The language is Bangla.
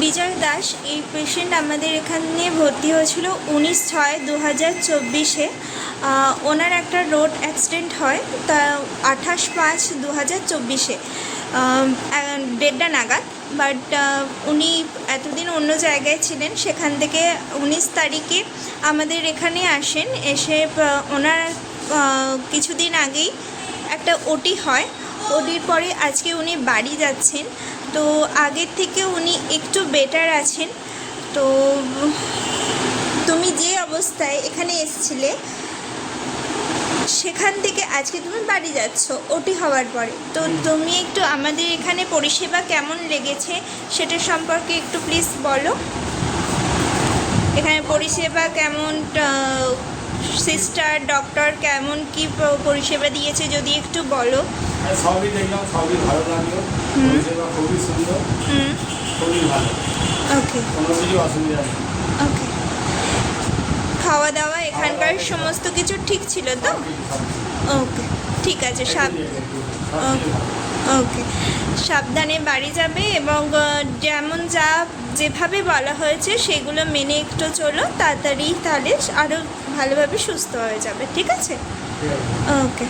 বিজয় দাস এই পেশেন্ট আমাদের এখানে ভর্তি হয়েছিল 19/6/2024-এ। ওনার একটা রোড অ্যাক্সিডেন্ট হয়, তা 28/5/2024-এ 1:30 নাগাদ। বাট উনি এতদিন অন্য জায়গায় ছিলেন, সেখান থেকে 19 তারিখে আমাদের এখানে আসেন। এসে ওনার কিছুদিন আগেই একটা ওটি হয়। ওটির পরে আজকে উনি বাড়ি যাচ্ছেন। তো আগের থেকে উনি একটু বেটার আছেন। তো তুমি যে অবস্থায় এখানে এসেছিলে সেখান থেকে আজকে তুমি বাড়ি যাচ্ছ ওটি হওয়ার পরে। তো তুমি একটু আমাদের এখানে পরিষেবা কেমন লেগেছে সেটা সম্পর্কে একটু প্লিজ বলো। এখানে পরিষেবা কেমন, সিস্টার ডক্টর কেমন কি পরিষেবা দিয়েছে যদি একটু বলো। সবই দেখলাম, সবই ভালো লাগলো, পরিষেবা খুবই সুন্দর, খুবই ভালো। ওকে, কোনো কিছু অসুবিধা নেই। ওকে। খাওয়া দাওয়া এখানকার সমস্ত কিছু ঠিক ছিল তো? ওকে, ঠিক আছে। ওকে, সাবধানে বাড়ি যাবে এবং যেমন যেভাবে বলা হয়েছে সেগুলো মেনে একটু চলো, তাড়াতাড়ি তাহলে আরও ভালোভাবে সুস্থ হয়ে যাবে। ঠিক আছে? ওকে।